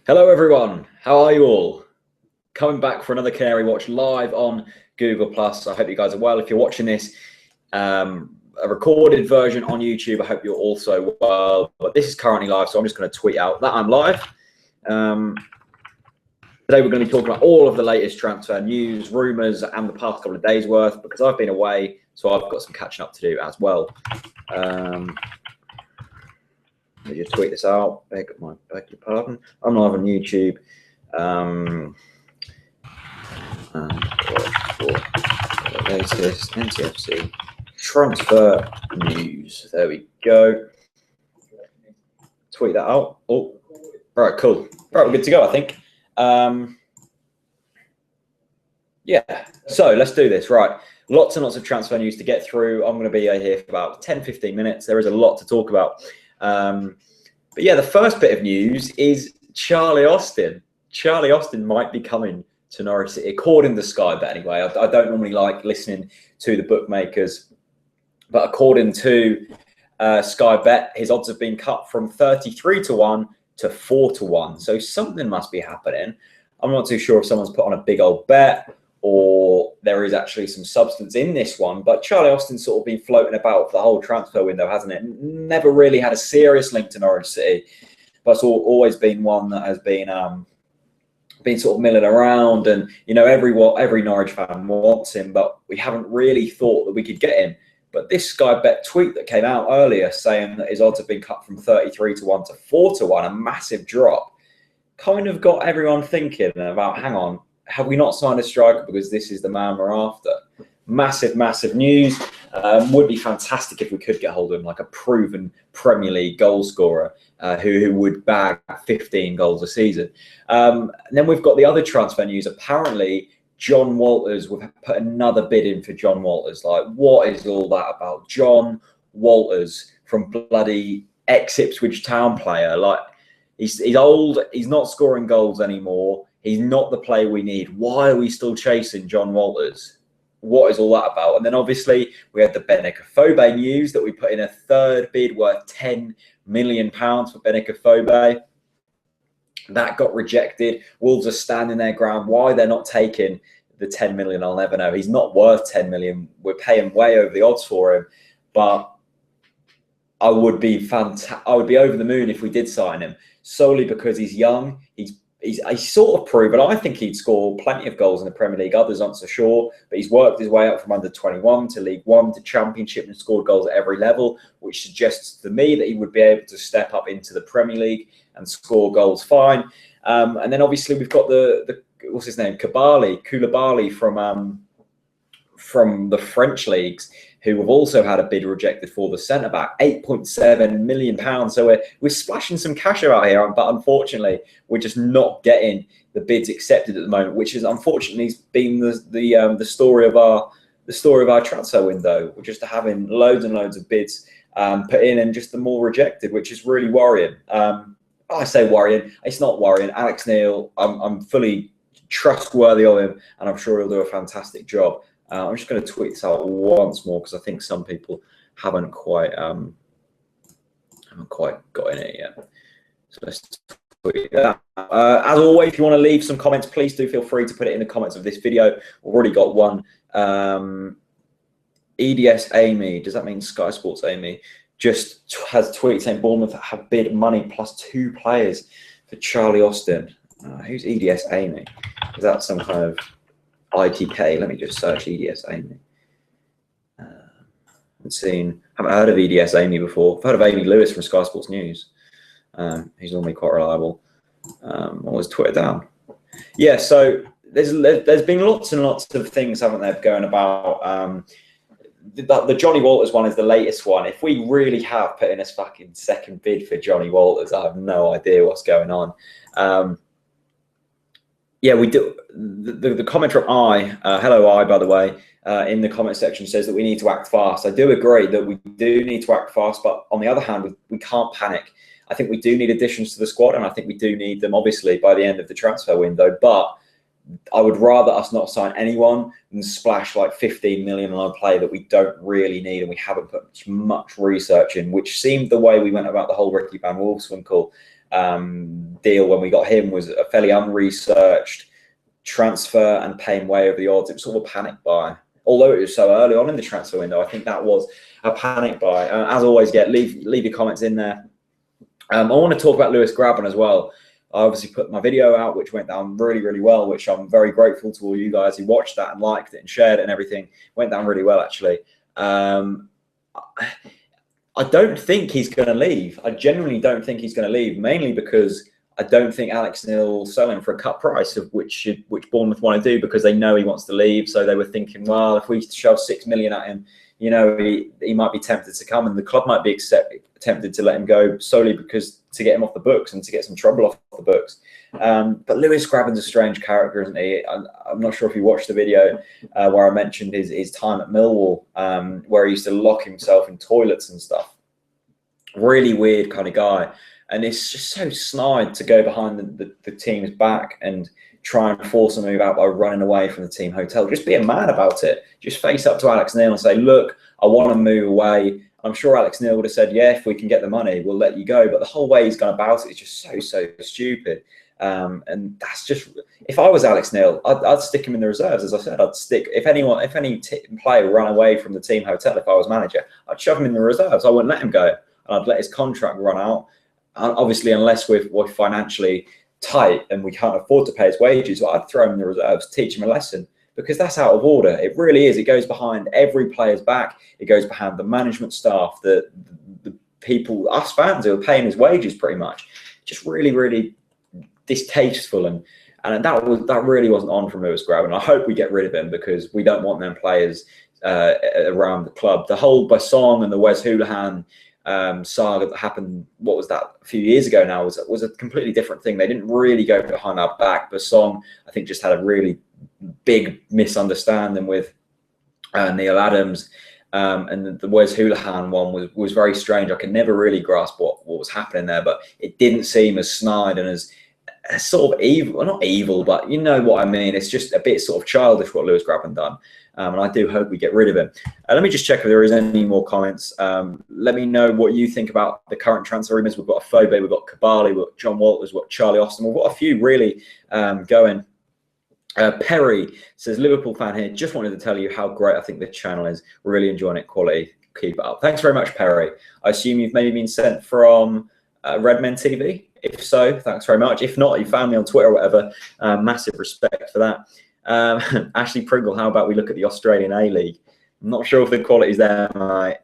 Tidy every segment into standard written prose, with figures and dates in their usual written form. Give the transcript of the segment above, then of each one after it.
Hello everyone, how are you all? Coming back for another Canary Watch live on Google+. I hope you guys are well. If you're watching this, a recorded version on YouTube, I hope you're also well. But this is currently live, so I'm just going to tweet out that I'm live. Today we're going to be talking about all of the latest transfer news, rumours, and the past couple of days worth, because I've been away, so I've got some catching up to do as well. Let me just tweet this out. Beg your pardon. I'm live on YouTube. The latest NCFC transfer news. There we go. Tweet that out. Oh, right, cool. Right, we're good to go, I think. Yeah, so let's do this. Right, lots and lots of transfer news to get through. I'm going to be here for about 10-15 minutes. There is a lot to talk about. But yeah, the first bit of news is Charlie Austin. Charlie Austin might be coming to Norwich City, according to Sky Bet anyway. I don't normally like listening to the bookmakers, but according to Sky Bet, his odds have been cut from 33-1 to 4-1. So something must be happening. I'm not too sure if someone's put on a big old bet or there is actually some substance in this one, but Charlie Austin's sort of been floating about for the whole transfer window, hasn't it? Never really had a serious link to Norwich City, but it's always been one that has been sort of milling around, and you know, every Norwich fan wants him, but we haven't really thought that we could get him. But this Sky Bet tweet that came out earlier saying that his odds have been cut from 33-1 to 4-1, a massive drop, kind of got everyone thinking about, hang on, have we not signed a striker because this is the man we're after? Massive, massive news. Would be fantastic if we could get hold of him, like a proven Premier League goal scorer who would bag 15 goals a season. And then we've got the other transfer news. Apparently, John Walters, we've put another bid in for John Walters. Like, what is all that about? John Walters from bloody ex-Ipswich Town player. Like, he's old. He's not scoring goals anymore. He's not the player we need. Why are we still chasing John Walters? What is all that about? And then obviously we had the Benik news that we put in a third bid worth £10 million for Benik. That got rejected. Wolves are standing their ground. Why they're not taking the 10 million, I'll never know. He's not worth 10 million. We're paying way over the odds for him. But I would be over the moon if we did sign him, solely because he's young. He's sort of proved, but I think he'd score plenty of goals in the Premier League. Others aren't so sure, but he's worked his way up from under 21 to League One to Championship and scored goals at every level, which suggests to me that he would be able to step up into the Premier League and score goals fine. And then obviously we've got the what's his name, Koulibaly from the French leagues, who have also had a bid rejected for the centre-back, £8.7 million. So we're splashing some cash out here, but unfortunately, we're just not getting the bids accepted at the moment, which is unfortunately been the story of our transfer window. We're just having loads and loads of bids put in and just the more rejected, which is really worrying. I say worrying. It's not worrying. Alex Neil, I'm fully trustworthy of him, and I'm sure he'll do a fantastic job. I'm just going to tweet this out once more because I think some people haven't quite got in it yet. So let's tweet that. As always, if you want to leave some comments, please do feel free to put it in the comments of this video. We've already got one. EDS Amy, does that mean Sky Sports Amy? Just has tweeted saying Bournemouth have bid money plus 2 players for Charlie Austin. Who's EDS Amy? Is that some kind of ITK? Let me just search EDS Amy. Haven't heard of EDS Amy before. I've heard of Amy Lewis from Sky Sports News. He's normally quite reliable. Always Twitter down. Yeah, so there's been lots and lots of things, haven't there, going about. The Johnny Walters one is the latest one. If we really have put in a fucking second bid for Johnny Walters, I have no idea what's going on. Yeah, we do. The comment from hello I, by the way, in the comment section says that we need to act fast. I do agree that we do need to act fast, but on the other hand, we can't panic. I think we do need additions to the squad, and I think we do need them, obviously, by the end of the transfer window. But I would rather us not sign anyone than splash like 15 million on a player that we don't really need and we haven't put much research in, which seemed the way we went about the whole Ricky Van Wolfswinkel deal when we got him was a fairly unresearched transfer and paying way over the odds. It was sort of a panic buy. Although it was so early on in the transfer window, I think that was a panic buy. As always, leave your comments in there. I want to talk about Lewis Grabban as well. I obviously put my video out, which went down really, really well, which I'm very grateful to all you guys who watched that and liked it and shared it and everything. Went down really well, actually. I don't think he's going to leave. I genuinely don't think he's going to leave, mainly because I don't think Alex Neil will sell him for a cut price, of which Bournemouth want to do, because they know he wants to leave. So they were thinking, well, if we shove 6 million at him, you know, he might be tempted to come, and the club might be tempted to let him go solely because to get him off the books and to get some trouble off the books. But Lewis Grabban's a strange character, isn't he? I'm not sure if you watched the video where I mentioned his time at Millwall, where he used to lock himself in toilets and stuff. Really weird kind of guy. And it's just so snide to go behind the team's back and try and force a move out by running away from the team hotel. Just be a man about it. Just face up to Alex Neil and say, look, I want to move away. I'm sure Alex Neil would have said, yeah, if we can get the money, we'll let you go. But the whole way he's gone about it is just so stupid. And that's just, if I was Alex Neil, I'd stick him in the reserves. As I said, I'd stick, if any player ran away from the team hotel, if I was manager, I'd shove him in the reserves. I wouldn't let him go. And I'd let his contract run out. Obviously, unless we're financially tight and we can't afford to pay his wages, I'd throw him in the reserves, teach him a lesson, because that's out of order. It really is. It goes behind every player's back. It goes behind the management staff, the people, us fans who are paying his wages pretty much. Just really, really distasteful. And that really wasn't on from Lewis Grabban. I hope we get rid of him, because we don't want them players around the club. The whole Basong and the Wes Hoolahan saga that happened, what was that, a few years ago now, was a completely different thing. They didn't really go behind our back. Basong, I think, just had a really big misunderstanding with Neil Adams, and the Wes Hoolahan one was very strange. I could never really grasp what was happening there, but it didn't seem as snide and as sort of evil, well, not evil, but you know what I mean. It's just a bit sort of childish what Lewis Grabban done. And I do hope we get rid of him. Let me just check if there is any more comments. Let me know what you think about the current transfer rumours. We've got Afobe, we've got Kabali, we've got John Walters, we've got Charlie Austin. We've got a few really going. Perry says, Liverpool fan here, just wanted to tell you how great I think the channel is. Really enjoying it, quality. Keep it up. Thanks very much, Perry. I assume you've maybe been sent from Redmen TV. If so, thanks very much. If not, you found me on Twitter or whatever. Massive respect for that. Ashley Pringle, how about we look at the Australian A-League? I'm not sure if the quality's there, mate.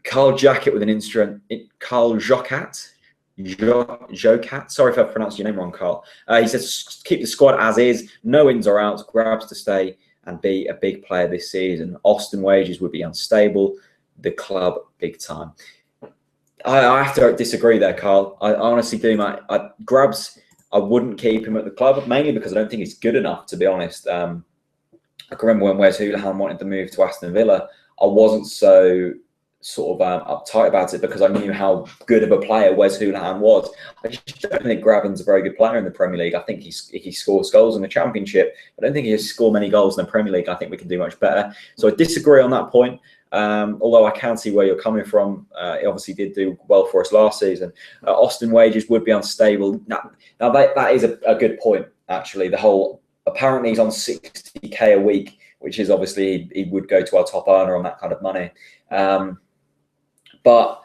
Carl Jacket with an instrument. Carl Jocat. Sorry if I pronounced your name wrong, Carl. He says, keep the squad as is. No ins or outs. Grabs to stay and be a big player this season. Austin wages would be unstable. The club, big time. I have to disagree there, Carl. I honestly do, mate. Grabs, I wouldn't keep him at the club, mainly because I don't think he's good enough, to be honest. I can remember when Wes Hoolahan wanted to move to Aston Villa, I wasn't so sort of uptight about it, because I knew how good of a player Wes Hoolahan was. I just don't think Grabban's a very good player in the Premier League. I think he scores goals in the Championship. I don't think he has scored many goals in the Premier League. I think we can do much better. So I disagree on that point. Although I can see where you're coming from. He obviously did do well for us last season. Austin wages would be unstable. Now that is a good point, actually. The whole, apparently he's on 60k a week, which is obviously he would go to our top earner on that kind of money. But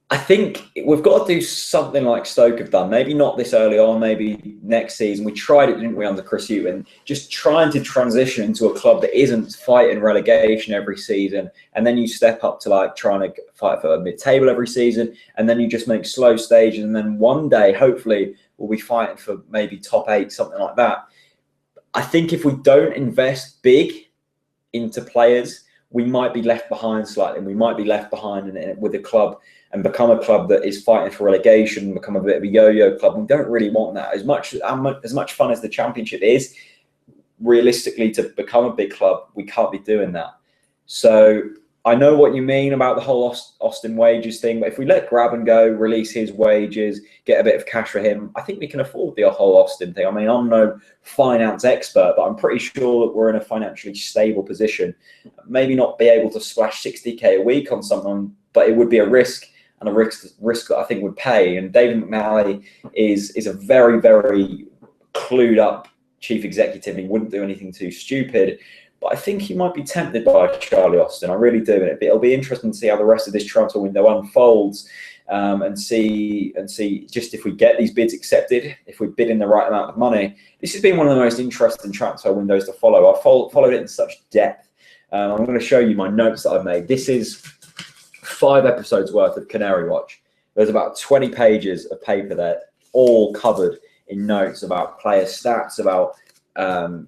I think we've got to do something like Stoke have done. Maybe not this early on, maybe next season. We tried it, didn't we, under Chris Hughton? Just trying to transition into a club that isn't fighting relegation every season. And then you step up to like trying to fight for mid-table every season. And then you just make slow stages. And then one day, hopefully, we'll be fighting for maybe top 8, something like that. I think if we don't invest big into players, we might be left behind slightly. We might be left behind with the club and become a club that is fighting for relegation, become a bit of a yo-yo club. We don't really want that. As much fun as the Championship is, realistically, to become a big club, we can't be doing that. So I know what you mean about the whole Austin wages thing, but if we let Grabban go, release his wages, get a bit of cash for him, I think we can afford the whole Austin thing. I mean, I'm no finance expert, but I'm pretty sure that we're in a financially stable position. Maybe not be able to splash 60k a week on someone, but it would be a risk. and a risk that I think would pay. And David McNally is a very, very clued up chief executive. He wouldn't do anything too stupid. But I think he might be tempted by Charlie Austin. I really do. And it'll be interesting to see how the rest of this transfer window unfolds, and see just if we get these bids accepted, if we bid in the right amount of money. This has been one of the most interesting transfer windows to follow. I followed it in such depth. I'm going to show you my notes that I've made. This is 5 episodes worth of Canary Watch. There's about 20 pages of paper there, all covered in notes about player stats, about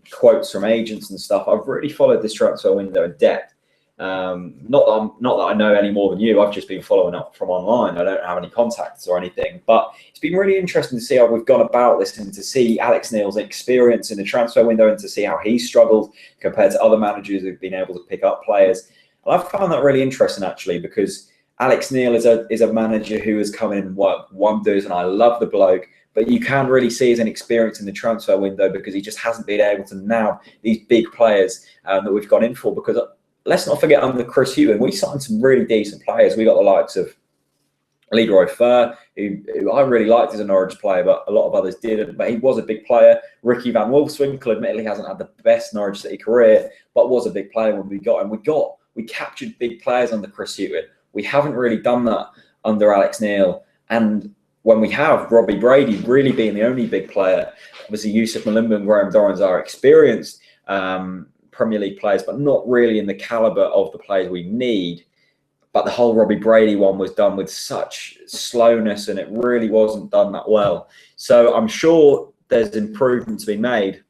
quotes from agents and stuff. I've really followed this transfer window in depth. Not that I know any more than you. I've just been following up from online. I don't have any contacts or anything, but it's been really interesting to see how we've gone about this and to see Alex Neil's experience in the transfer window and to see how he's struggled compared to other managers who've been able to pick up players. And I've found that really interesting, actually, because Alex Neil is a manager who has come in and worked wonders, and I love the bloke. But you can really see his inexperience in the transfer window because he just hasn't been able to nab these big players that we've gone in for. Because let's not forget, under Chris Hughton, we signed some really decent players. We got the likes of Leroy Fer, who I really liked as a Norwich player, but a lot of others didn't. But he was a big player. Ricky van Wolfswinkel, admittedly, hasn't had the best Norwich City career, but was a big player when we got him. We captured big players under Chris Hughton. We haven't really done that under Alex Neil. And when we have Robbie Brady really being the only big player, obviously Yusuf Malimba and Graham Dorrans are experienced Premier League players, but not really in the calibre of the players we need. But the whole Robbie Brady one was done with such slowness, and it really wasn't done that well. So I'm sure there's improvement to be made.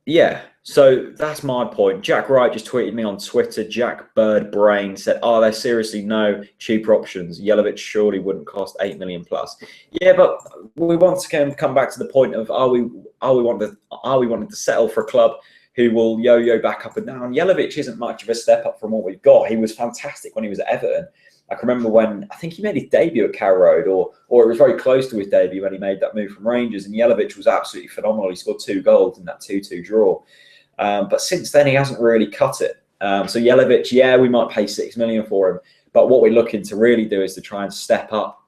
Yeah, so that's my point. Jack Wright just tweeted me on Twitter. Jack Bird Brain said, "Are there seriously no cheaper options? Jelavic surely wouldn't cost 8 million plus." Yeah, but we want to come back to the point of are we wanting to settle for a club who will yo-yo back up and down? Jelavic isn't much of a step up from what we've got. He was fantastic when he was at Everton. I can remember when I think he made his debut at Carrow Road, or it was very close to his debut when he made that move from Rangers. And Jelavic was absolutely phenomenal. He scored 2 goals in that 2-2 draw. But since then, he hasn't really cut it. So Jelavic, yeah, we might pay 6 million for him. But what we're looking to really do is to try and step up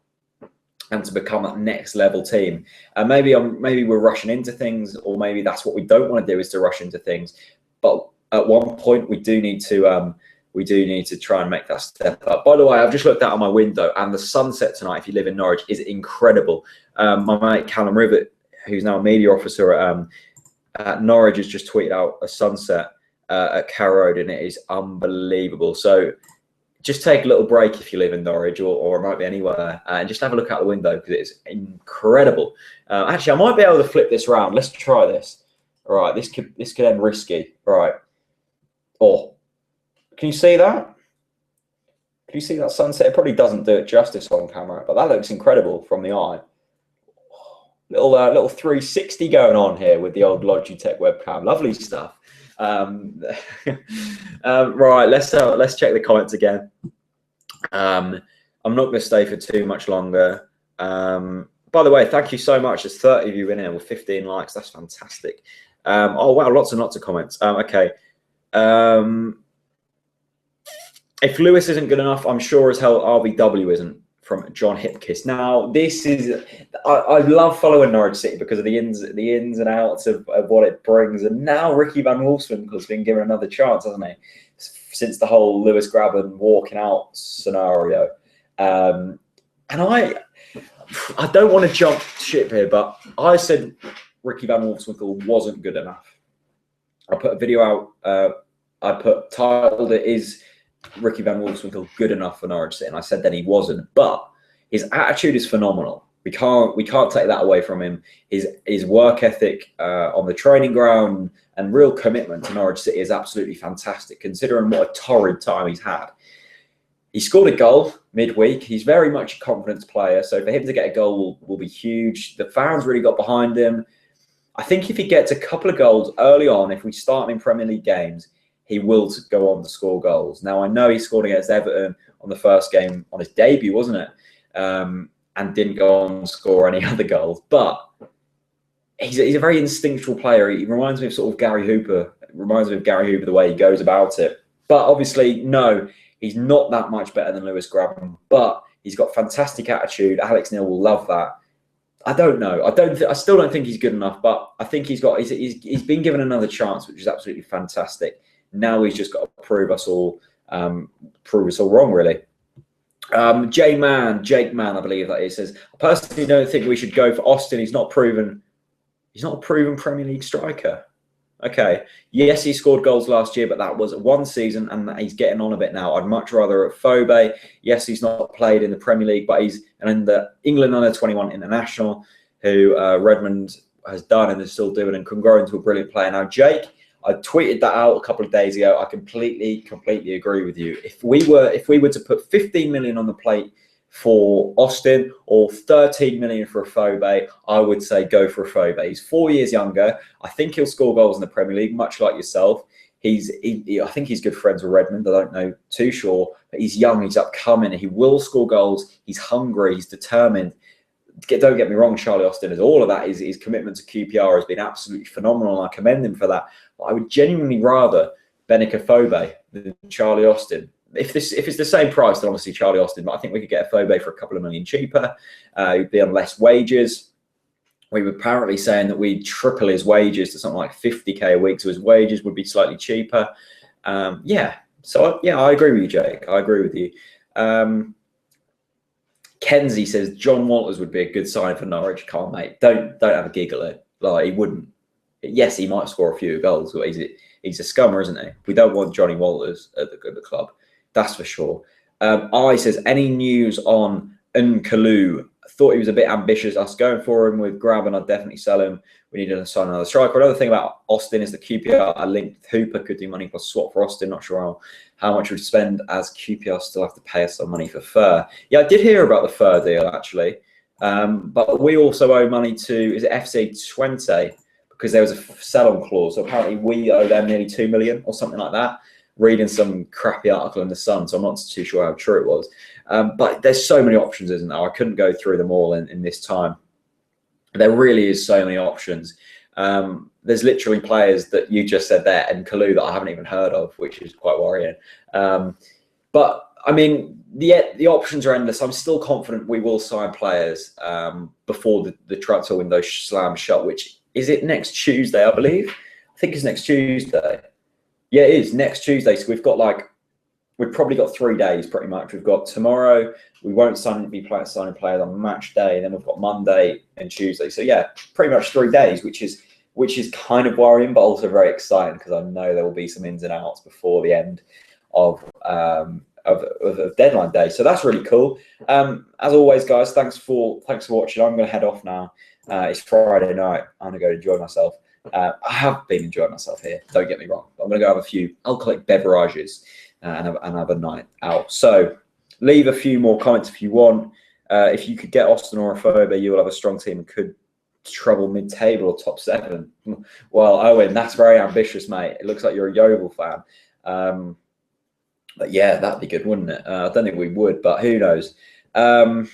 and to become that next level team. Maybe we're rushing into things, or maybe that's what we don't want to do, is to rush into things. But at one point, we do need to try and make that step up. By the way, I've just looked out on my window, and the sunset tonight, if you live in Norwich, is incredible. My mate Callum Rivet, who's now a media officer at Norwich, has just tweeted out a sunset at Carrow Road, and it is unbelievable. So just take a little break if you live in Norwich, or it might be anywhere, and just have a look out the window because it's incredible. Actually, I might be able to flip this around. Let's try this. All right, this could end risky. All right. Oh, can you see that? Can you see that sunset? It probably doesn't do it justice on camera, but that looks incredible from the eye. Little 360 going on here with the old Logitech webcam. Lovely stuff. Right, let's check the comments again. I'm not going to stay for too much longer. By the way, thank you so much. There's 30 of you in here with 15 likes. That's fantastic. Oh wow, lots and lots of comments. Okay. If Lewis isn't good enough, I'm sure as hell RBW isn't, from John Hipkiss. Now, this is, I love following Norwich City because of the ins and outs of what it brings. And now Ricky van Wolfswinkel has been given another chance, hasn't he? Since the whole Lewis Graben walking out scenario. And I don't want to jump ship here, but I said Ricky van Wolfswinkel wasn't good enough. I put a video out, titled it, "Is Ricky van Wolfswinkel good enough for Norwich City?" And I said that he wasn't, but his attitude is phenomenal. We can't take that away from him. His work ethic on the training ground and real commitment to Norwich City is absolutely fantastic, considering what a torrid time he's had. He scored a goal midweek. He's very much a confidence player, so for him to get a goal will be huge. The fans really got behind him. I think if he gets a couple of goals early on, if we start him in Premier League games, he will go on to score goals. Now, I know he scored against Everton on the first game on his debut, wasn't it? And didn't go on to score any other goals. But he's a very instinctual player. He reminds me of sort of Gary Hooper. It reminds me of Gary Hooper, the way he goes about it. But obviously, no, He's not that much better than Lewis Grabban, but he's got fantastic attitude. Alex Neil will love that. I don't know. I still don't think he's good enough, but I think he's been given another chance, which is absolutely fantastic. Now he's just got to prove us all wrong, really. Jake Man, I believe that is, says, I personally don't think we should go for Austin. He's not a proven Premier League striker. Okay. Yes, he scored goals last year, but that was one season and he's getting on a bit now. I'd much rather at Phobe. Yes, he's not played in the Premier League, but he's in the England under-21 international, who Redmond has done and is still doing and can grow into a brilliant player. Now, Jake, I tweeted that out a couple of days ago. I completely agree with you. If we were to put 15 million on the plate for Austin or 13 million for a Phobe, I would say go for a Phobe. He's 4 years younger. I think he'll score goals in the Premier League, much like yourself. I think he's good friends with Redmond. I don't know too sure, but he's young. He's upcoming. He will score goals. He's hungry. He's determined. Don't get me wrong, Charlie Austin is all of that. His commitment to QPR has been absolutely phenomenal, and I commend him for that. But I would genuinely rather Benica Phobe than Charlie Austin. If it's the same price, then obviously Charlie Austin. But I think we could get a Phobe for a couple of million cheaper. He'd be on less wages. We were apparently saying that we'd triple his wages to something like 50k a week, so his wages would be slightly cheaper. Yeah. So yeah, I agree with you, Jake. I agree with you. Kenzie says John Walters would be a good sign for Norwich. Can't, mate. Don't have a giggle at. Like, he wouldn't. Yes, he might score a few goals, but he's a scummer, isn't he? We don't want Johnny Walters at the club. That's for sure. I says, any news on Nkalu? I thought he was a bit ambitious. Us going for him with Grabban, I'd definitely sell him. We need to sign another striker. Another thing about Austin is that QPR are linked. Hooper could do money plus swap for Austin. Not sure how much we'd spend, as QPR still have to pay us some money for Fur. Yeah, I did hear about the Fur deal, actually. But we also owe money to, is it FC 20? Because there was a sell-on clause. So apparently we owe them nearly 2 million or something like that. Reading some crappy article in the Sun, so I'm not too sure how true it was. But there's so many options, isn't there? I couldn't go through them all in this time. There really is so many options. There's literally players that you just said there, and Kalu, that I haven't even heard of, which is quite worrying. But I mean, the options are endless. I'm still confident we will sign players before the transfer window slams shut, which is it next Tuesday, I believe. I think it's next Tuesday. Yeah, it is next Tuesday. So we've probably got 3 days pretty much. We've got tomorrow. We won't signing players on match day. Then we've got Monday and Tuesday. So yeah, pretty much 3 days, which is kind of worrying, but also very exciting because I know there will be some ins and outs before the end of deadline day. So that's really cool. As always, guys, thanks for watching. I'm going to head off now. It's Friday night. I'm going to go enjoy myself. I have been enjoying myself here. Don't get me wrong. I'm going to go have a few alcoholic beverages and have a night out. So leave a few more comments if you want. If you could get Austin or a Phobe, you will have a strong team and could trouble mid-table or top 7. Well, Owen, that's very ambitious, mate. It looks like you're a Yeovil fan. But yeah, that'd be good, wouldn't it? I don't think we would, but who knows? So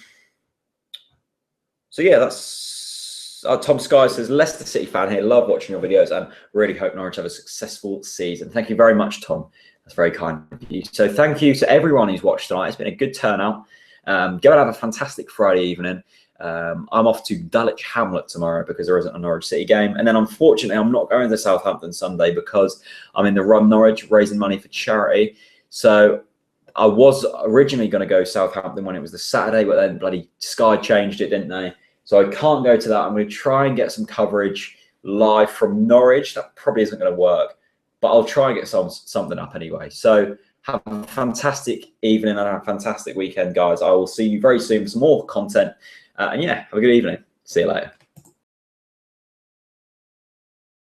yeah, that's Tom Sky says, Leicester City fan here. Love watching your videos and really hope Norwich have a successful season. Thank you very much, Tom. That's very kind of you. So thank you to everyone who's watched tonight. It's been a good turnout. Go and have a fantastic Friday evening. I'm off to Dulwich Hamlet tomorrow because there isn't a Norwich City game. And then unfortunately, I'm not going to Southampton Sunday because I'm in the Run Norwich raising money for charity. So I was originally going to go Southampton when it was the Saturday, but then bloody Sky changed it, didn't they? So I can't go to that. I'm going to try and get some coverage live from Norwich. That probably isn't going to work, but I'll try and get something up anyway. So have a fantastic evening and a fantastic weekend, guys. I will see you very soon for some more content. And yeah, have a good evening. See you later.